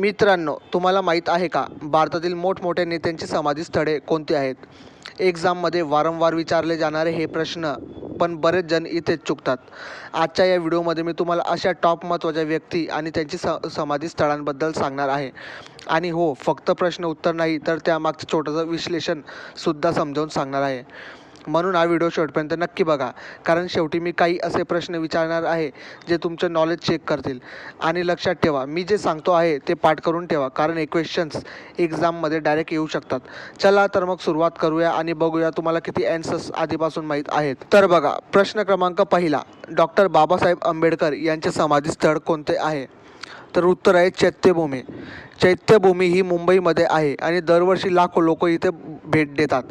मित्रांनो, तुम्हाला माहीत आहे का, भारतातील मोठमोठ्या नेत्यांची समाधीस्थळे कोणती आहेत? एक्झाममध्ये वारंवार विचारले जाणारे हे प्रश्न, पण बरेच जण इथेच चुकतात. आजच्या या व्हिडिओमध्ये मी तुम्हाला अशा टॉप महत्त्वाच्या व्यक्ती आणि त्यांची समाधीस्थळांबद्दल सांगणार आहे. आणि हो, फक्त प्रश्न उत्तर नाही, तर त्यामागचं छोटंसं विश्लेषणसुद्धा समजावून सांगणार आहे. म्हणून हा व्हिडिओ शेवटपर्यंत नक्की बघा, कारण शेवटी मी काही असे प्रश्न विचारणार आहे जे तुमचं नॉलेज चेक करतील. आणि लक्षात ठेवा, मी जे सांगतो आहे ते पाठ करून ठेवा, कारण हे क्वेश्चन्स एक्झाममध्ये डायरेक्ट येऊ शकतात. चला तर मग सुरुवात करूया आणि बघूया तुम्हाला किती ॲन्सर्स आधीपासून माहीत आहेत. तर बघा, प्रश्न क्रमांक पहिला, डॉक्टर बाबासाहेब आंबेडकर यांचे समाधीस्थळ कोणते आहे? तर उत्तर आहे चैत्यभूमी. चैत्यभूमी ही मुंबईमध्ये आहे आणि दरवर्षी लाखो लोक इथे भेट देतात.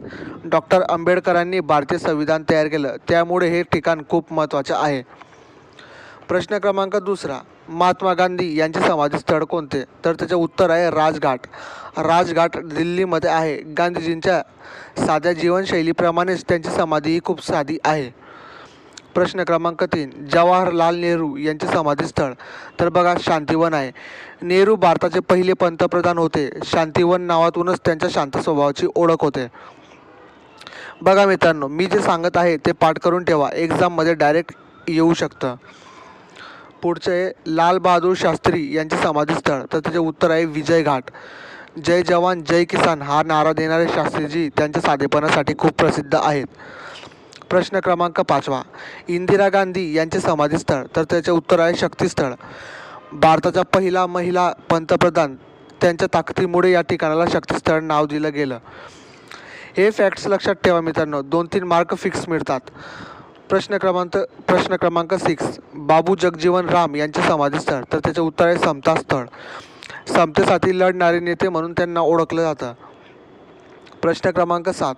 डॉक्टर आंबेडकरांनी भारतीय संविधान तयार केलं, त्यामुळे हे ठिकाण खूप महत्त्वाचं आहे. प्रश्न क्रमांक दुसरा, महात्मा गांधी यांचे समाधीस्थळ कोणते? तर त्याचे उत्तर आहे राजघाट. राजघाट दिल्लीमध्ये आहे. गांधीजींच्या साध्या जीवनशैलीप्रमाणेच त्यांची समाधीही खूप साधी आहे. प्रश्न क्रमांक 3, जवाहरलाल नेहरू यांचे समाधीस्थळ. तर बघा, शांतिवन आहे. नेहरू भारताचे पहिले पंतप्रधान होते. शांतिवन नावातूनच त्यांच्या शांत स्वभावाची ओळख होते. बघा मित्रांनो, मी जे सांगत आहे ते पाठ करून ठेवा, एक्झाममध्ये डायरेक्ट येऊ शकतं. पुढचे, लाल बहादूर शास्त्री यांचे समाधीस्थळ. तर त्याचे उत्तर आहे विजय घाट. जय जवान जय किसान हा नारा देणारे शास्त्रीजी त्यांच्या साधेपणासाठी खूप प्रसिद्ध आहेत. प्रश्न क्रमांक 5, इंदिरा गांधी यांचे समाधीस्थळ. तर त्याचे उत्तर आहे शक्तीस्थळ. भारताचा पहिला महिला पंतप्रधान, त्यांच्या ताकदीमुळे या ठिकाणाला शक्तीस्थळ नाव दिलं गेलं. हे फॅक्ट्स लक्षात ठेवा मित्रांनो, 2-3 मार्क फिक्स मिळतात. प्रश्न क्रमांक 6, बाबू जगजीवन राम यांचे समाधीस्थळ. तर त्याचे उत्तर आहे समता स्थळ. समतेसाठी लढणारे नेते म्हणून त्यांना ओळखलं जातं. प्रश्न क्रमांक 7,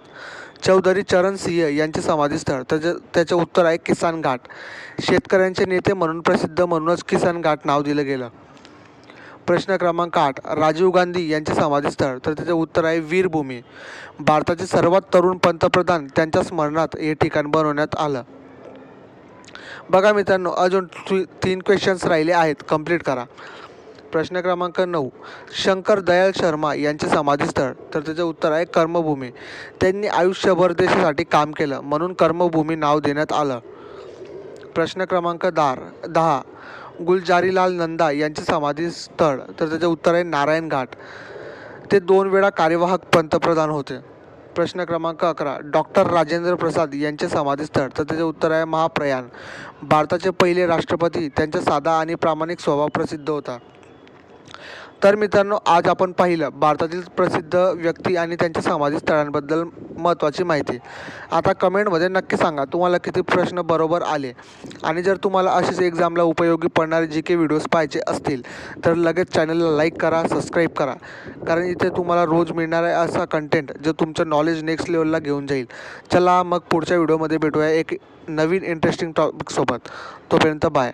चौधरी चरण सिंह यांचे समाधीस्थळ. तर त्याचे उत्तर आहे किसान घाट. शेतकऱ्यांचे नेते म्हणून प्रसिद्ध म्हणूनच किसान घाट नाव दिलं गेलं. प्रश्न क्रमांक 8, राजीव गांधी यांचे समाधीस्थळ. तर त्याचे उत्तर आहे वीरभूमी. भारताचे सर्वात तरुण पंतप्रधान, त्यांच्या स्मरणार्थ हे ठिकाण बनवण्यात आलं. बघा मित्रांनो, अजून 3 क्वेश्चन्स राहिले आहेत, कंप्लीट करा. प्रश्न क्रमांक 9, शंकर दयाल शर्मा यांचे समाधीस्थळ. तर त्याचे उत्तर आहे कर्मभूमी. त्यांनी आयुष्यभर देशासाठी काम केलं, म्हणून कर्मभूमी नाव देण्यात आलं. प्रश्न क्रमांक 10, गुलजारीलाल नंदा यांचे समाधीस्थळ. तर त्याचे उत्तर आहे नारायण घाट. ते 2 वेळा कार्यवाहक पंतप्रधान होते. प्रश्न क्रमांक 11, डॉक्टर राजेंद्र प्रसाद यांचे समाधीस्थळ. तर त्याचे उत्तर आहे महाप्रयाण. भारताचे पहिले राष्ट्रपती, त्यांचा साधा आणि प्रामाणिक स्वभाव प्रसिद्ध होता. तर मित्रांनो, आज आपण पाहिलं भारतातील प्रसिद्ध व्यक्ती आणि त्यांच्या समाधीस्थळांबद्दल महत्त्वाची माहिती. आता कमेंटमध्ये नक्की सांगा तुम्हाला किती प्रश्न बरोबर आले. आणि जर तुम्हाला असेच एक्झामला उपयोगी पडणारे GK व्हिडिओज पाहायचे असतील तर लगेच चॅनलला लाईक करा, सबस्क्राईब करा, कारण इथे तुम्हाला रोज मिळणार आहे असा कंटेंट जो तुमचं नॉलेज नेक्स्ट लेवलला घेऊन जाईल. चला मग पुढच्या व्हिडिओमध्ये भेटूया एक नवीन इंटरेस्टिंग टॉपिकसोबत. तोपर्यंत बाय.